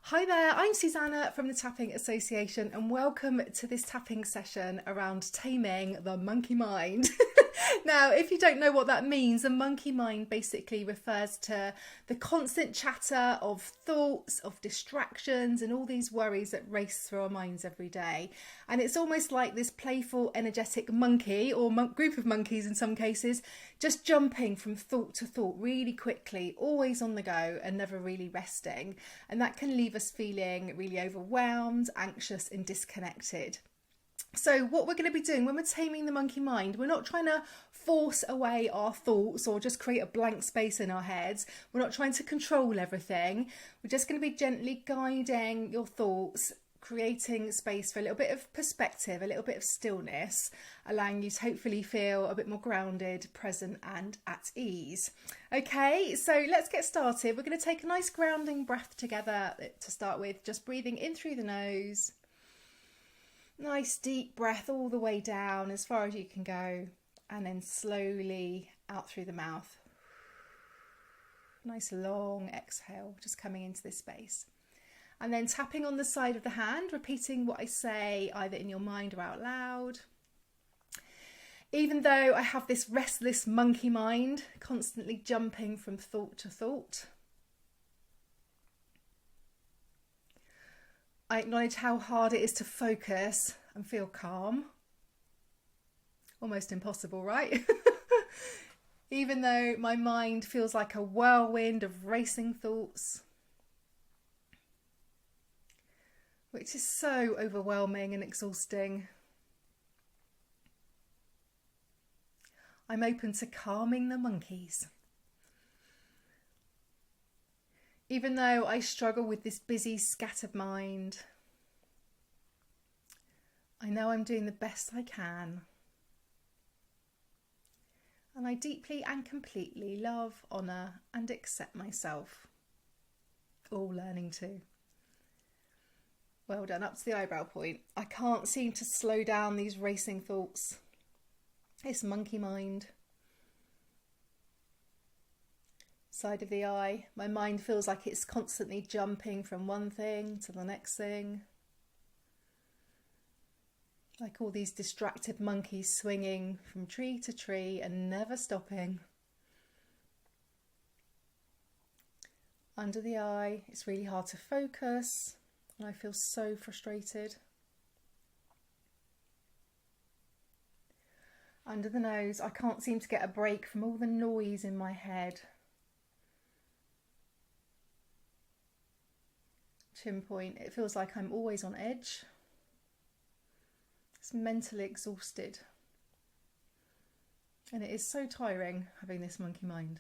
Hi there, I'm Suzannah from the Tapping Association and welcome to this tapping session around taming the monkey mind. Now, if you don't know what that means, the monkey mind basically refers to the constant chatter of thoughts, of distractions and all these worries that race through our minds every day. And it's almost like this playful, energetic monkey or group of monkeys in some cases, just jumping from thought to thought really quickly, always on the go and never really resting. And that can leave us feeling really overwhelmed, anxious and disconnected. So what we're going to be doing when we're taming the monkey mind, we're not trying to force away our thoughts or just create a blank space in our heads. We're not trying to control everything. We're just going to be gently guiding your thoughts, creating space for a little bit of perspective, a little bit of stillness, allowing you to hopefully feel a bit more grounded, present and at ease. Okay, so let's get started. We're going to take a nice grounding breath together to start with, just breathing in through the nose. Nice deep breath all the way down as far as you can go, and then slowly out through the mouth. Nice long exhale, just coming into this space. And then tapping on the side of the hand, repeating what I say either in your mind or out loud. Even though I have this restless monkey mind constantly jumping from thought to thought, I acknowledge how hard it is to focus and feel calm. Almost impossible, right? Even though my mind feels like a whirlwind of racing thoughts, which is so overwhelming and exhausting. I'm open to calming the monkeys. Even though I struggle with this busy, scattered mind, I know I'm doing the best I can. And I deeply and completely love, honour and accept myself. All learning to. Well done, up to the eyebrow point. I can't seem to slow down these racing thoughts. It's monkey mind. Side of the eye, my mind feels like it's constantly jumping from one thing to the next thing. Like all these distracted monkeys swinging from tree to tree and never stopping. Under the eye, it's really hard to focus and I feel so frustrated. Under the nose, I can't seem to get a break from all the noise in my head. Chin point, it feels like I'm always on edge. It's mentally exhausted. And it is so tiring having this monkey mind.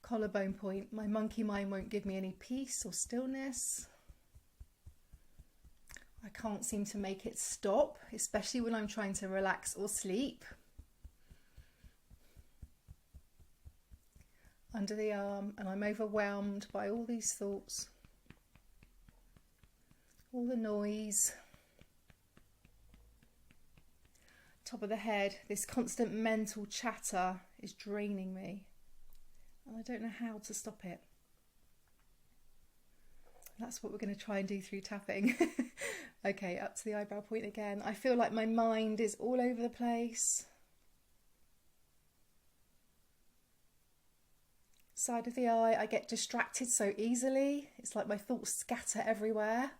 Collarbone point, my monkey mind won't give me any peace or stillness. I can't seem to make it stop, especially when I'm trying to relax or sleep. Under the arm, and I'm overwhelmed by all these thoughts, all the noise. Top of the head, this constant mental chatter is draining me and I don't know how to stop it. That's what we're going to try and do through tapping. Okay, up to the eyebrow point again. I feel like my mind is all over the place. Side of the eye, I get distracted so easily. It's like my thoughts scatter everywhere.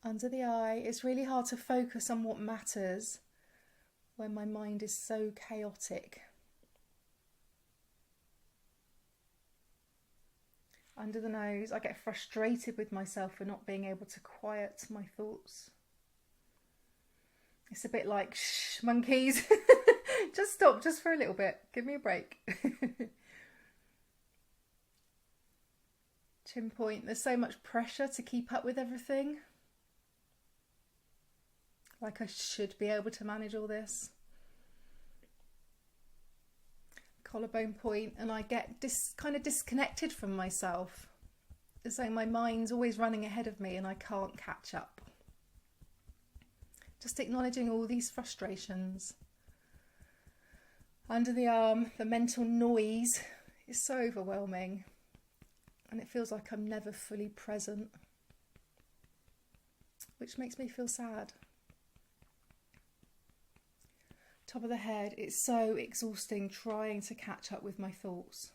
Under the eye, it's really hard to focus on what matters when my mind is so chaotic. Under the nose, I get frustrated with myself for not being able to quiet my thoughts. It's a bit like, shh, monkeys. Just stop, just for a little bit. Give me a break. Chin point, there's so much pressure to keep up with everything. Like I should be able to manage all this. Collarbone point, and I get kind of disconnected from myself. It's like my mind's always running ahead of me and I can't catch up. Just acknowledging all these frustrations. Under the arm, the mental noise It's so overwhelming, and it feels like I'm never fully present, which makes me feel sad. Top of the head, it's so exhausting trying to catch up with my thoughts.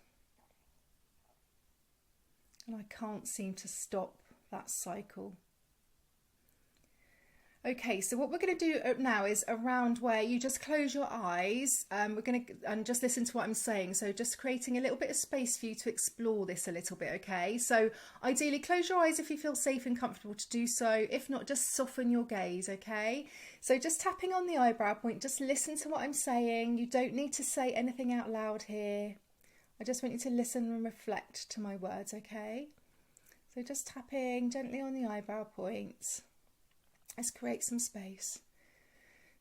And I can't seem to stop that cycle. Okay, so what we're going to do now is around where you just close your eyes. We're going to and just listen to what I'm saying. So just creating a little bit of space for you to explore this a little bit, okay? So ideally close your eyes if you feel safe and comfortable to do so. If not, just soften your gaze, okay? So just tapping on the eyebrow point, just listen to what I'm saying. You don't need to say anything out loud here. I just want you to listen and reflect to my words, okay? So just tapping gently on the eyebrow points. Let's create some space.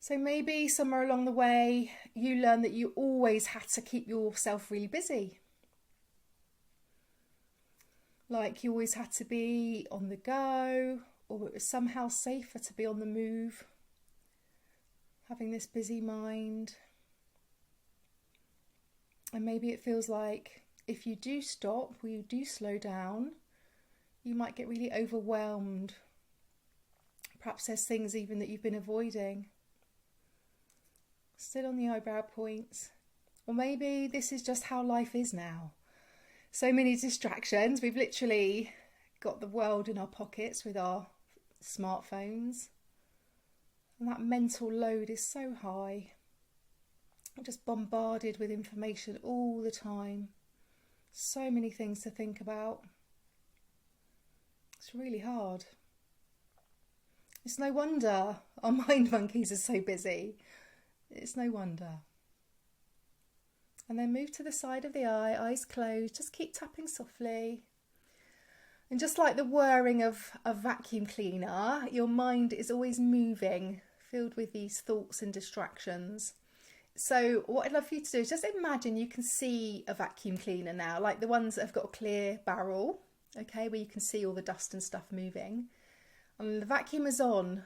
So maybe somewhere along the way you learn that you always had to keep yourself really busy. Like you always had to be on the go, or it was somehow safer to be on the move, having this busy mind. And maybe it feels like if you do stop, or you do slow down, you might get really overwhelmed. Perhaps there's things even that you've been avoiding. Still on the eyebrow points. Or maybe this is just how life is now. So many distractions. We've literally got the world in our pockets with our smartphones. And that mental load is so high. We're just bombarded with information all the time. So many things to think about. It's really hard. It's no wonder our mind monkeys are so busy. It's no wonder. And then move to the side of the eye, eyes closed. Just keep tapping softly. And just like the whirring of a vacuum cleaner, your mind is always moving, filled with these thoughts and distractions. So what I'd love for you to do is just imagine you can see a vacuum cleaner now, like the ones that have got a clear barrel, okay, where you can see all the dust and stuff moving. And the vacuum is on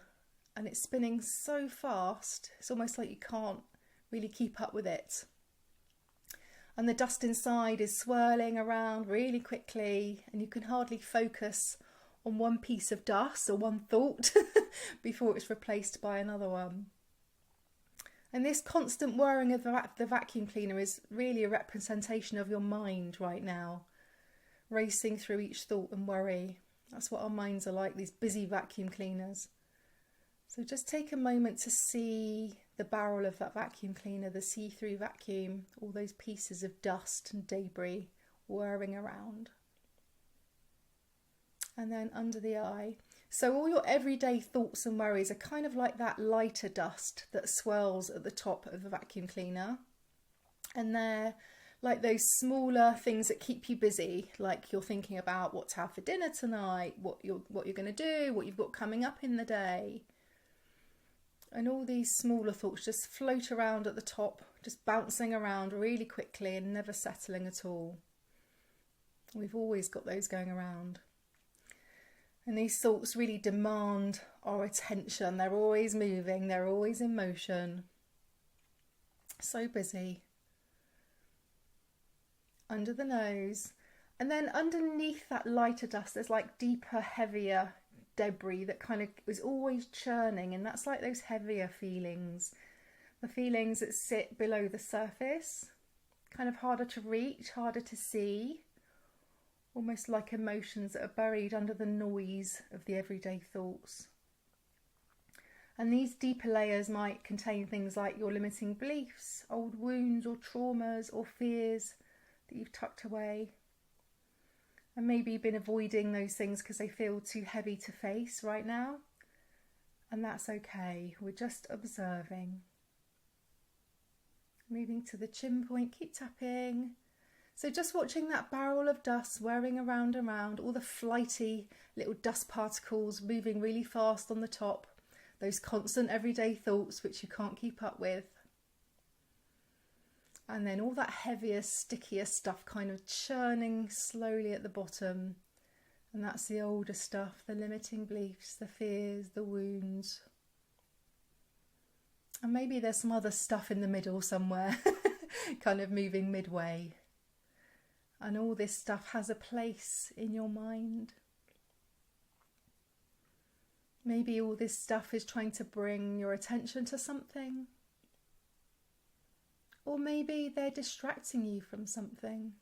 and it's spinning so fast, it's almost like you can't really keep up with it. And the dust inside is swirling around really quickly and you can hardly focus on one piece of dust or one thought before it's replaced by another one. And this constant whirring of the vacuum cleaner is really a representation of your mind right now, racing through each thought and worry. That's what our minds are like, these busy vacuum cleaners. So just take a moment to see the barrel of that vacuum cleaner, the see-through vacuum, all those pieces of dust and debris whirring around. And then under the eye. So all your everyday thoughts and worries are kind of like that lighter dust that swirls at the top of the vacuum cleaner. And they're like those smaller things that keep you busy, like you're thinking about what to have for dinner tonight, what you're going to do, what you've got coming up in the day. And all these smaller thoughts just float around at the top, just bouncing around really quickly and never settling at all. We've always got those going around. And these thoughts really demand our attention. They're always moving, they're always in motion. So busy. Under the nose, and then underneath that lighter dust there's like deeper, heavier debris that kind of is always churning, and that's like those heavier feelings, the feelings that sit below the surface, kind of harder to reach, harder to see, almost like emotions that are buried under the noise of the everyday thoughts. And these deeper layers might contain things like your limiting beliefs, old wounds or traumas or fears that you've tucked away, and maybe you've been avoiding those things because they feel too heavy to face right now, and that's okay. We're just observing. Moving to the chin point, keep tapping. So just watching that barrel of dust whirring around, all the flighty little dust particles moving really fast on the top, those constant everyday thoughts which you can't keep up with. And then all that heavier, stickier stuff kind of churning slowly at the bottom. And that's the older stuff, the limiting beliefs, the fears, the wounds. And maybe there's some other stuff in the middle somewhere, kind of moving midway. And all this stuff has a place in your mind. Maybe all this stuff is trying to bring your attention to something. Or maybe they're distracting you from something.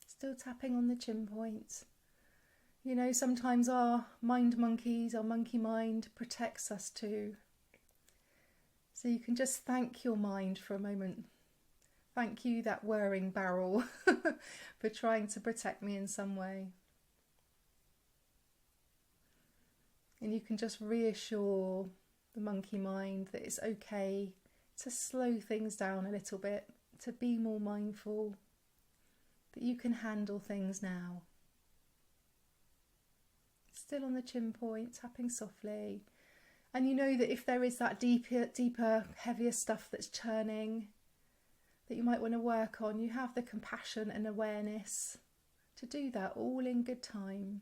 Still tapping on the chin point. You know, sometimes our mind monkeys, our monkey mind protects us too. So you can just thank your mind for a moment. Thank you, that whirring barrel, for trying to protect me in some way. And you can just reassure the monkey mind that it's okay to slow things down a little bit, to be more mindful, that you can handle things now. Still on the chin point, tapping softly. And you know that if there is that deeper, heavier stuff that's churning, that you might want to work on, you have the compassion and awareness to do that all in good time.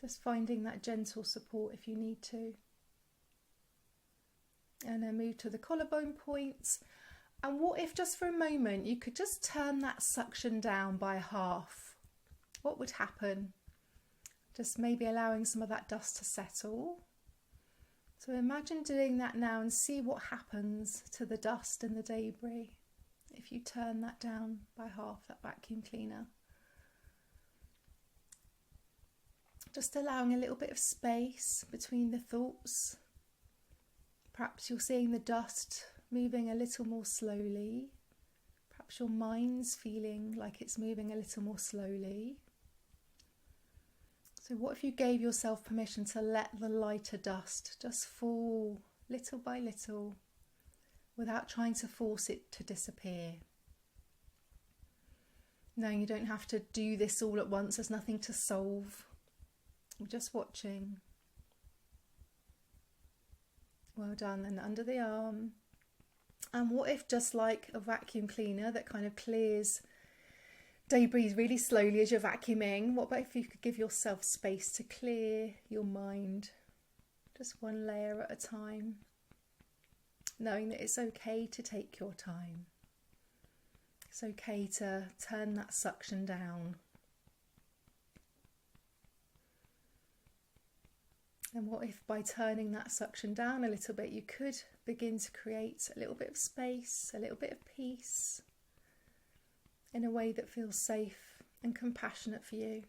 Just finding that gentle support if you need to. And then move to the collarbone points. And what if just for a moment you could just turn that suction down by half? What would happen? Just maybe allowing some of that dust to settle. So imagine doing that now and see what happens to the dust and the debris if you turn that down by half, that vacuum cleaner. Just allowing a little bit of space between the thoughts. Perhaps you're seeing the dust moving a little more slowly. Perhaps your mind's feeling like it's moving a little more slowly. So what if you gave yourself permission to let the lighter dust just fall little by little without trying to force it to disappear? No, you don't have to do this all at once. There's nothing to solve. We're just watching. Well done. And under the arm. And what if, just like a vacuum cleaner that kind of clears debris really slowly as you're vacuuming, what about if you could give yourself space to clear your mind just one layer at a time, knowing that it's okay to take your time. It's okay to turn that suction down. And what if by turning that suction down a little bit, you could begin to create a little bit of space, a little bit of peace, in a way that feels safe and compassionate for you.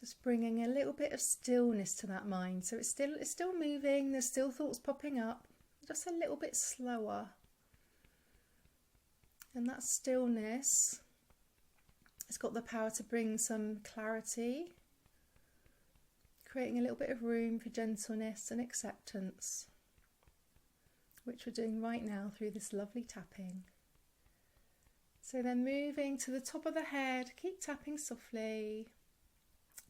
Just bringing a little bit of stillness to that mind. So it's still moving, there's still thoughts popping up, just a little bit slower. And that stillness has got the power to bring some clarity, creating a little bit of room for gentleness and acceptance, which we're doing right now through this lovely tapping. So then moving to the top of the head, keep tapping softly.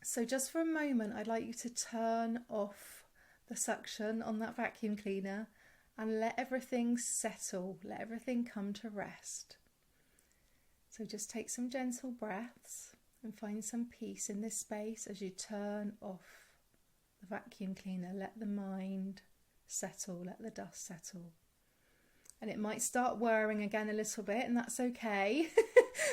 So just for a moment, I'd like you to turn off the suction on that vacuum cleaner and let everything settle, let everything come to rest. So just take some gentle breaths and find some peace in this space as you turn off the vacuum cleaner. Let the mind settle, let the dust settle. And it might start whirring again a little bit, and that's okay.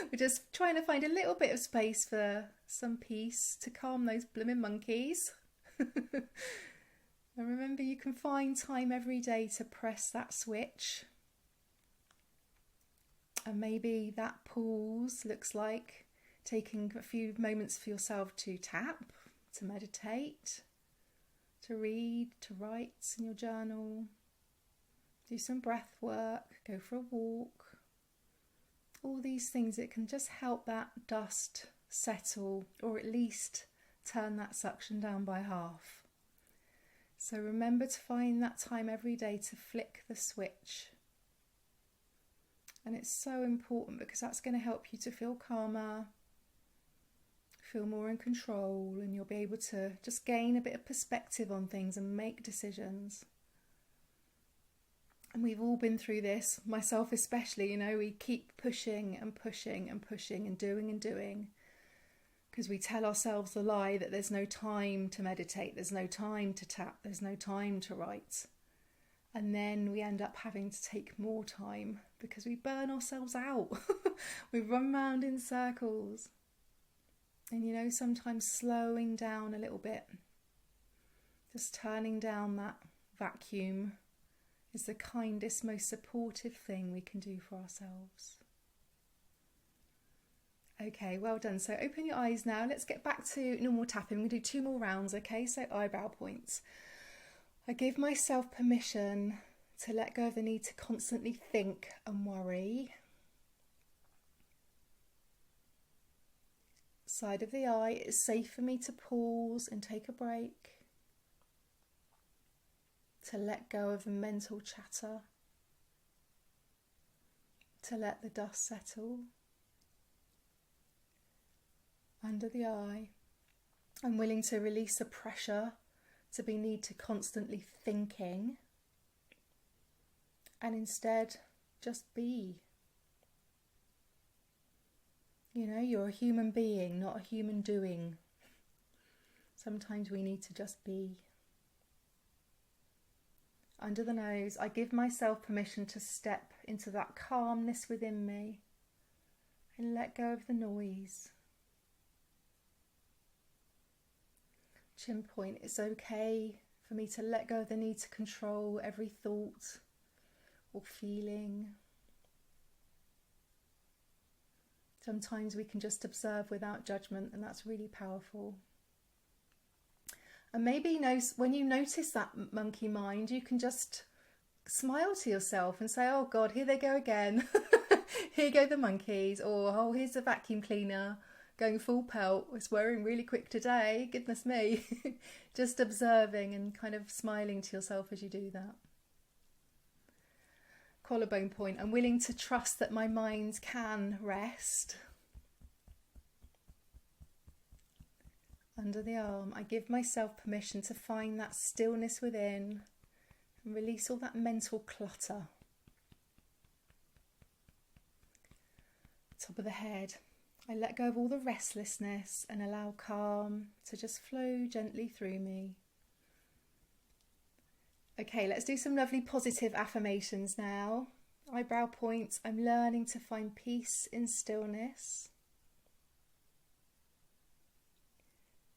We're just trying to find a little bit of space for some peace to calm those blooming monkeys. And remember, you can find time every day to press that switch. And maybe that pause looks like taking a few moments for yourself to tap, to meditate, to read, to write in your journal. Do some breath work, go for a walk. All these things that can just help that dust settle, or at least turn that suction down by half. So remember to find that time every day to flick the switch. And it's so important because that's going to help you to feel calmer, feel more in control, and you'll be able to just gain a bit of perspective on things and make decisions. And we've all been through this, myself especially, you know, we keep pushing and pushing and pushing and doing because we tell ourselves the lie that there's no time to meditate, there's no time to tap, there's no time to write. And then we end up having to take more time because we burn ourselves out. We run round in circles. And you know, sometimes slowing down a little bit, just turning down that vacuum, is the kindest, most supportive thing we can do for ourselves. Okay, well done. So open your eyes now. Let's get back to normal tapping. We're going to do 2 more rounds, okay? So eyebrow points. I give myself permission to let go of the need to constantly think and worry. Side of the eye, it's safe for me to pause and take a break. To let go of the mental chatter. To let the dust settle. Under the eye, I'm willing to release the pressure to be need to constantly thinking and instead just be. You know, you're a human being, not a human doing. Sometimes we need to just be. Under the nose, I give myself permission to step into that calmness within me and let go of the noise. Chin point, it's okay for me to let go of the need to control every thought or feeling. Sometimes we can just observe without judgment, and that's really powerful. And maybe when you notice that monkey mind, you can just smile to yourself and say, oh God, here they go again. Here go the monkeys. Or, oh, here's the vacuum cleaner going full pelt. It's whirring really quick today. Goodness me. Just observing and kind of smiling to yourself as you do that. Collarbone point. I'm willing to trust that my mind can rest. Under the arm, I give myself permission to find that stillness within and release all that mental clutter. Top of the head, I let go of all the restlessness and allow calm to just flow gently through me. Okay, let's do some lovely positive affirmations now. Eyebrow points, I'm learning to find peace in stillness.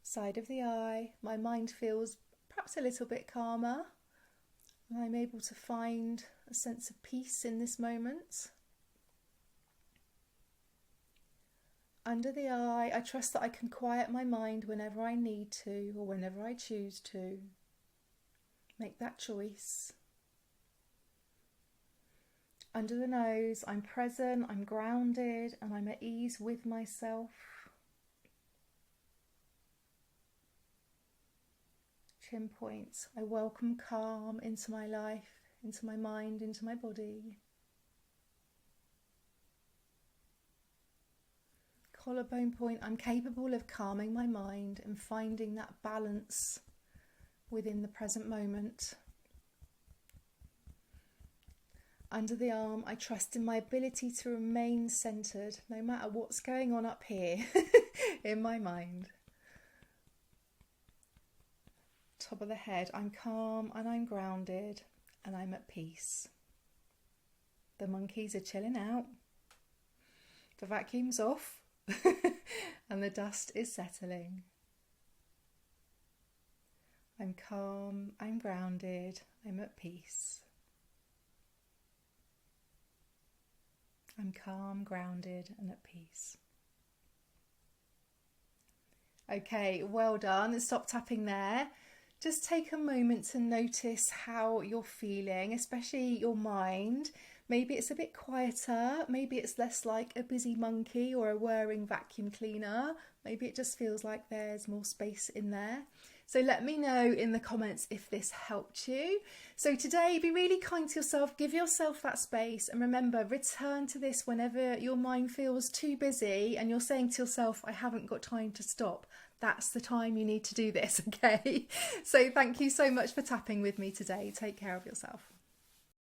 Side of the eye, my mind feels perhaps a little bit calmer. I'm able to find a sense of peace in this moment. Under the eye, I trust that I can quiet my mind whenever I need to or whenever I choose to. Make that choice. Under the nose, I'm present, I'm grounded, and I'm at ease with myself. Chin points, I welcome calm into my life, into my mind, into my body. Collarbone point, I'm capable of calming my mind and finding that balance within the present moment. Under the arm, I trust in my ability to remain centred no matter what's going on up here in my mind. Top of the head, I'm calm and I'm grounded and I'm at peace. The monkeys are chilling out. The vacuum's off and the dust is settling. I'm calm, I'm grounded, I'm at peace. I'm calm, grounded and at peace. Okay, well done. Stop tapping there. Just take a moment to notice how you're feeling, especially your mind. Maybe it's a bit quieter, maybe it's less like a busy monkey or a whirring vacuum cleaner. Maybe it just feels like there's more space in there. So let me know in the comments if this helped you. So today, be really kind to yourself, give yourself that space, and remember, return to this whenever your mind feels too busy and you're saying to yourself, I haven't got time to stop. That's the time you need to do this, okay? So thank you so much for tapping with me today. Take care of yourself.